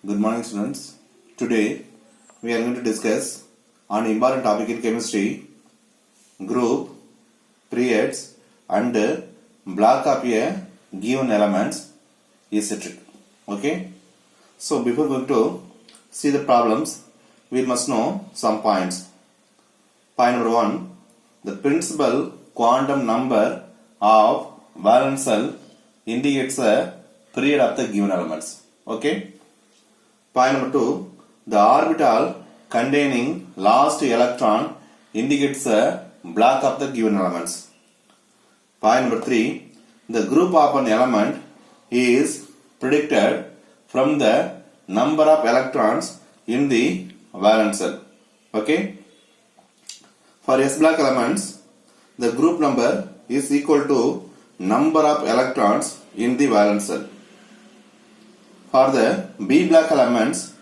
Good morning, students. Today we are going to discuss on important topic in chemistry, group, periods and block of a given elements is a trick. Okay. So before going to see the problems, we must know some points. Point number 1, the principal quantum number of valence cell indicates a period of the given elements. Okay. Point number 2, the orbital containing last electron indicates a block of the given elements. Point number 3, the group of an element is predicted from the number of electrons in the valence cell. Okay. For S block elements, the group number is equal to number of electrons in the valence cell. For the B block elements,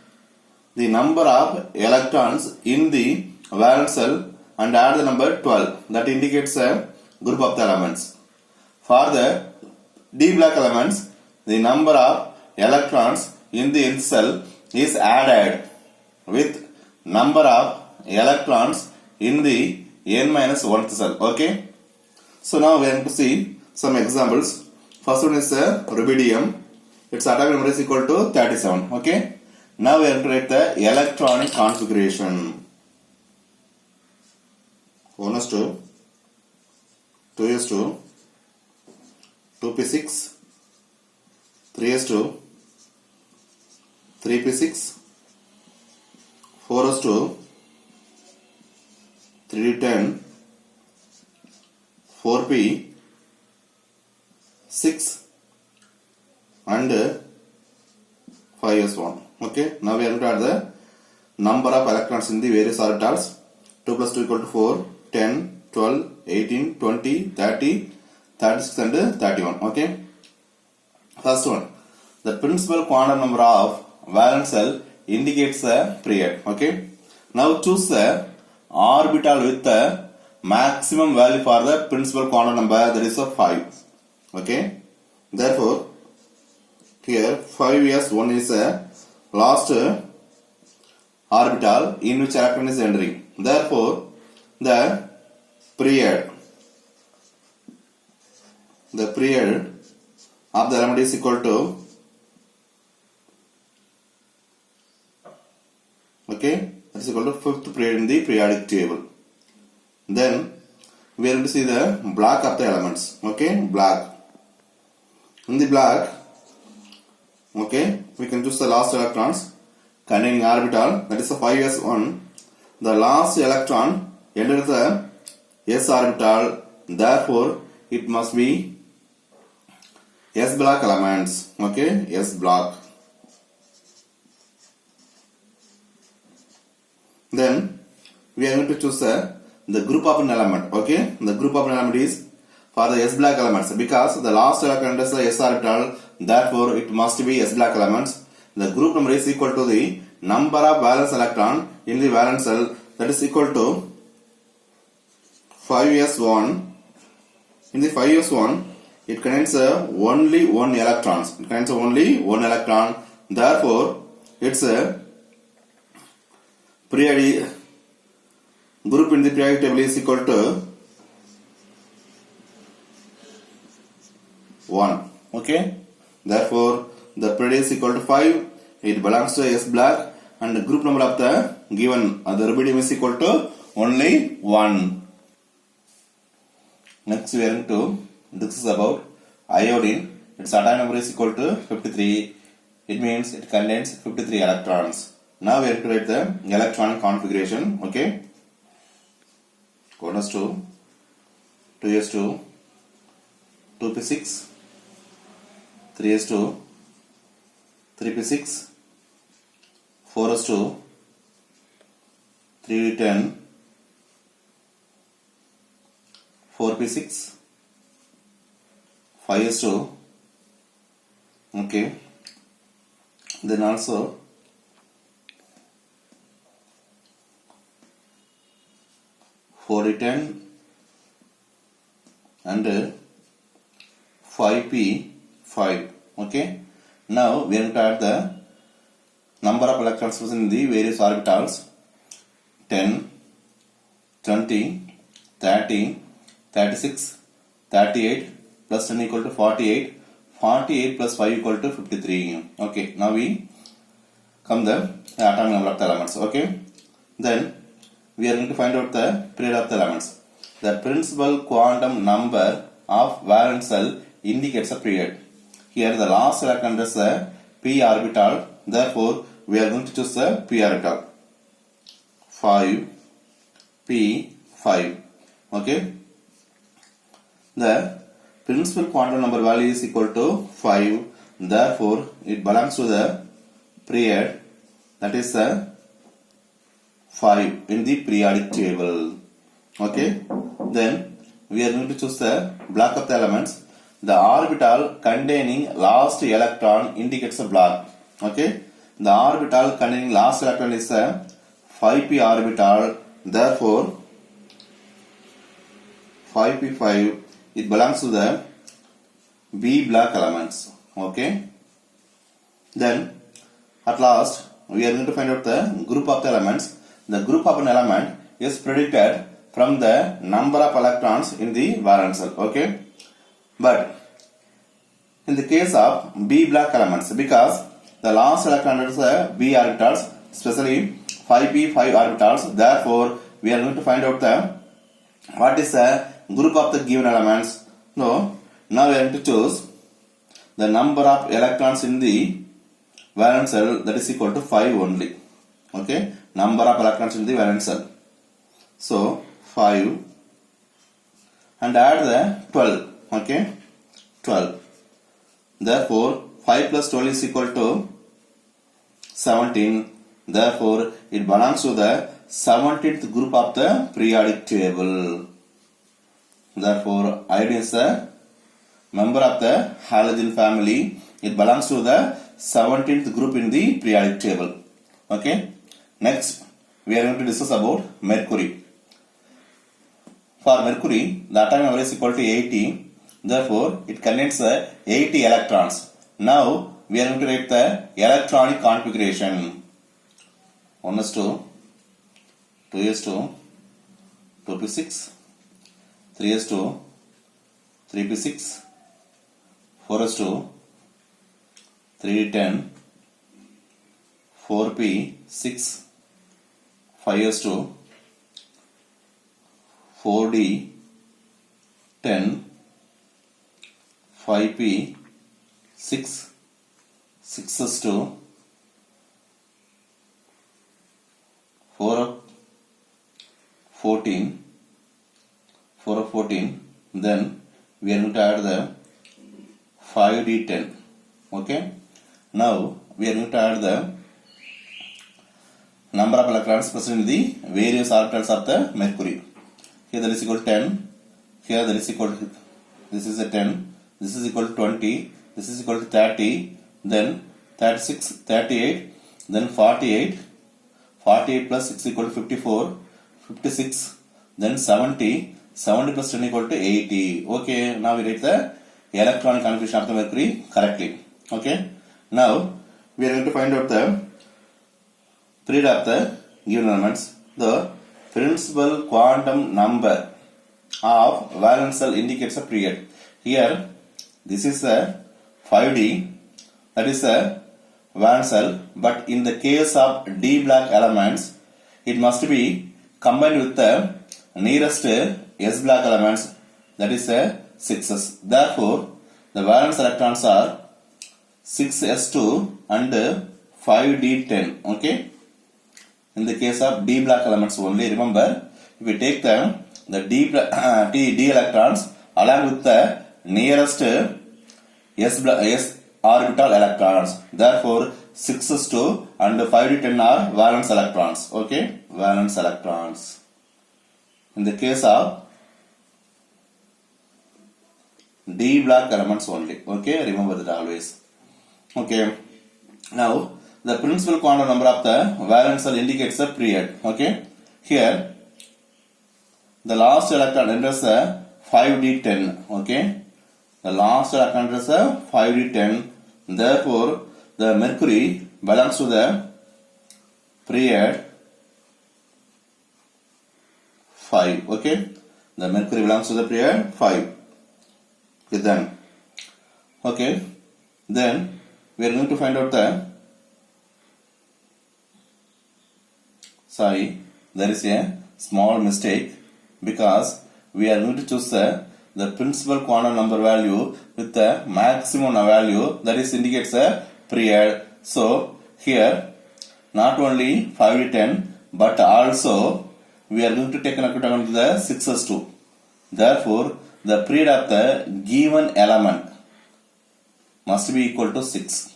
the number of electrons in the valence cell and add the number 12, that indicates a group of the elements. For the D block elements, the number of electrons in the nth cell is added with number of electrons in the n-1th cell. Okay. So now we are going to see some examples. First one is rubidium. Its atomic number is equal to 37. Okay. Now we are going to write the electronic configuration. 1s2, 2s2, 2p6, 3s2, 3p6, 4s2, 3d10, 4p, 6 and 5s1. Okay. Now we are going to add the number of electrons in the various orbitals. 2 plus 2 equal to 4, 10, 12, 18, 20, 30, 36 and 31. Okay. First one, the principal quantum number of valence cell indicates a period. Okay. Now choose the orbital with the maximum value for the principal quantum number, that is 5. Okay. Therefore, here 5s1 is a last orbital in which electron is entering. Therefore, the period of the element is equal to, okay, that is equal to 5th period in the periodic table. Then we are going to see the block of the elements. Okay, block. In the block, okay, we can choose the last electrons containing orbital, that is the 5s1. The last electron enters the s orbital, therefore it must be s block elements. Okay, s block. Then we are going to choose the group of an element. Okay, the group of an element is for the s block elements, because the last electron enters the s orbital, therefore it must be s block elements. The group number is equal to the number of valence electron in the valence cell, that is equal to 5s1. In the 5s1, it contains only one electron. It contains only one electron. Therefore, its periodic group in the periodic table is equal to 1. Okay. Therefore, the period is equal to 5. It belongs to S block, and the group number of the given the rubidium is equal to only 1. Next, we are going to discuss about iodine. Its atomic number is equal to 53. It means it contains 53 electrons. Now we are going to write the electronic configuration. Okay. 1s2, 2s2, 2p6, 3s2, 3p6, 4s2, 3d10, 4p6, 5s2. Okay. Then also 4d10 and 5p5. Okay. Now we are going to add the electrons in the various orbitals 10, 20, 30, 36, 38 plus 10 equal to 48, 48 plus 5 equal to 53. Okay, now we come the atomic number of the elements. Okay, then we are going to find out the period of the elements. The principal quantum number of valence shell indicates a period. Here the last electron is the p orbital. Therefore, we are going to choose the p orbital. 5, p, 5. Okay. The principal quantum number value is equal to 5. Therefore, it belongs to the period, that is the 5 in the periodic table. Okay. Then we are going to choose the block of the elements. The orbital containing last electron indicates a block. Okay. The orbital containing last electron is a 5p orbital. Therefore, 5p5, it belongs to the B block elements. Okay. Then at last we are going to find out the group of the elements. The group of an element is predicted from the number of electrons in the valence shell. Okay. But in the case of B block elements, because the last electron is the B orbitals, especially 5p5 orbitals, therefore we are going to find out the what is the group of the given elements. No, now we are going to choose the number of electrons in the valence shell, that is equal to 5 only. Okay, number of electrons in the valence shell. So 5 and add the 12. Okay, 12. Therefore, 5 plus 12 is equal to 17. Therefore, it belongs to the 17th group of the periodic table. Therefore, iodine is a member of the halogen family. It belongs to the 17th group in the periodic table. Okay. Next, we are going to discuss about mercury. For mercury, the atomic number is equal to 80. Therefore, it contains 80 electrons. Now, we are going to write the electronic configuration. 1s2, 2s2, 2p6, 3s2, 3p6, 4s2, 3d10, 4p6, 5s2, 4d10, 5p6, 6s2, 4 of 14, 4 of 14, then we are going to add the 5d10. Okay. Now we are going to add the number of electrons present in the various orbitals of the mercury. Here that is equal to 10, here that is equal to, this is a 10, this is equal to 20, this is equal to 30, then 36, 38, then 48, 48 plus 6 equal to 54, 56, then 70, 70 plus 10 equal to 80. Okay, now we write the electronic configuration of the mercury correctly. Okay, now we are going to find out the period of the given elements. The principal quantum number of valence shell indicates a period. Here, this is a 5d, that is a valence shell, but in the case of D block elements, it must be combined with the nearest S block elements, that is a 6s. Therefore, the valence electrons are 6s2 and 5d10. Okay. In the case of D block elements only, remember, if we take the D electrons along with the nearest S orbital electrons, therefore 6s2 and 5d10 are valence electrons. Okay, valence electrons. In the case of D block elements only. Okay, remember that always. Okay, now the principal quantum number of the valence shell indicates the period. Okay, here the last electron enters the 5d10. Okay, the last electron enters the 5d10. Therefore, the mercury belongs to the period 5. Okay, the Mercury belongs to the period 5. Okay, then we are going to find out the there is a small mistake because we are going to choose the principal quantum number value with the maximum value, that is indicates a period. So here not only 5d10 but also we are going to take an account of the 6s2. Therefore the period of the given element must be equal to 6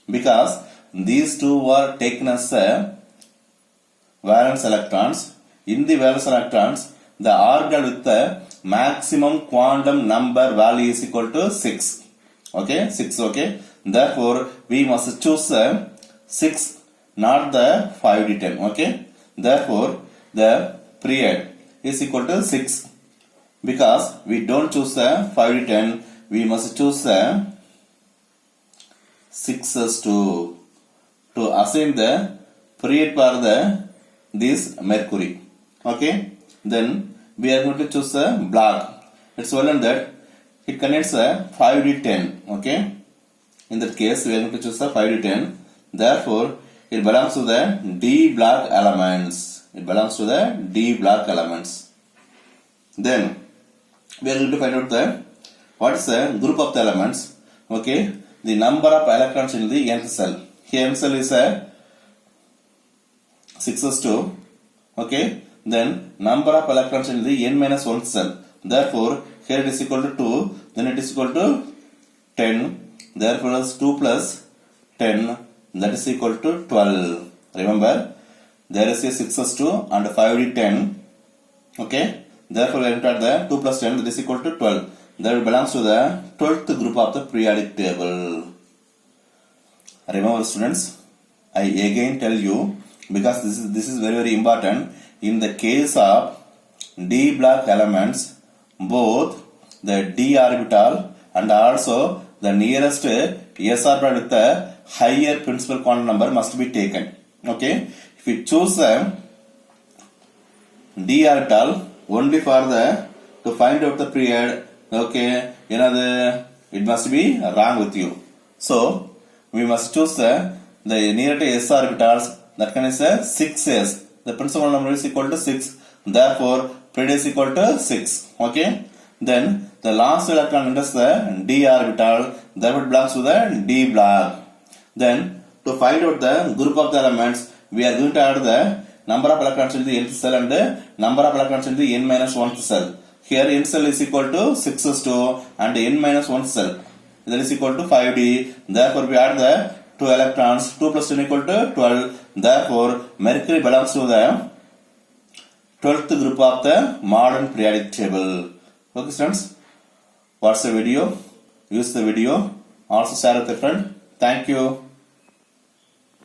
because these two were taken as valence electrons. In the valence electrons, the orbital with the maximum quantum number value is equal to 6. Okay, 6. Okay, therefore we must choose 6, not the 5d10. Okay, therefore the period is equal to 6 because we don't choose the 5d10, we must choose 6s2 to assign the period for this Mercury. Okay, then we are going to choose a black. It's well known that it contains a 5d10. Okay, in that case we are going to choose a 5d10. Therefore it belongs to the D block elements. It belongs to the D block elements. Then we are going to find out what is the group of the elements. Okay, the number of electrons in the nth cell. Here nth cell is a 6s2. Okay, then number of electrons in the n-1 cell. Therefore here it is equal to 2, then it is equal to 10. Therefore 2 plus 10, that is equal to 12. Remember there is a 6s2 and 5d10. Okay, therefore we enter the 2 plus 10, that is equal to 12. That belongs to the 12th group of the periodic table. Remember students, I again tell you because this is very important. In the case of D block elements, both the d orbital and also the nearest s orbital with the higher principal quantum number must be taken. Okay, if you choose d orbital only for to find out the period, okay, it must be wrong with you. So we must choose the nearest s orbitals, that can is 6s. The principal number is equal to 6. Therefore period is equal to 6. Okay, then the last electron enters the d orbital, therefore it belongs to the d block. Then to find out the group of the elements, we are going to add the number of electrons in the nth cell and the number of electrons in the n-1th cell. Here n cell is equal to 6s2 and n-1th cell, that is equal to 5d. Therefore we add the 2 electrons, 2 plus 10 equal to 12. Therefore Mercury belongs to the 12th group of the modern periodic table. Okay students, watch the video, use the video, also share with a friend. Thank you.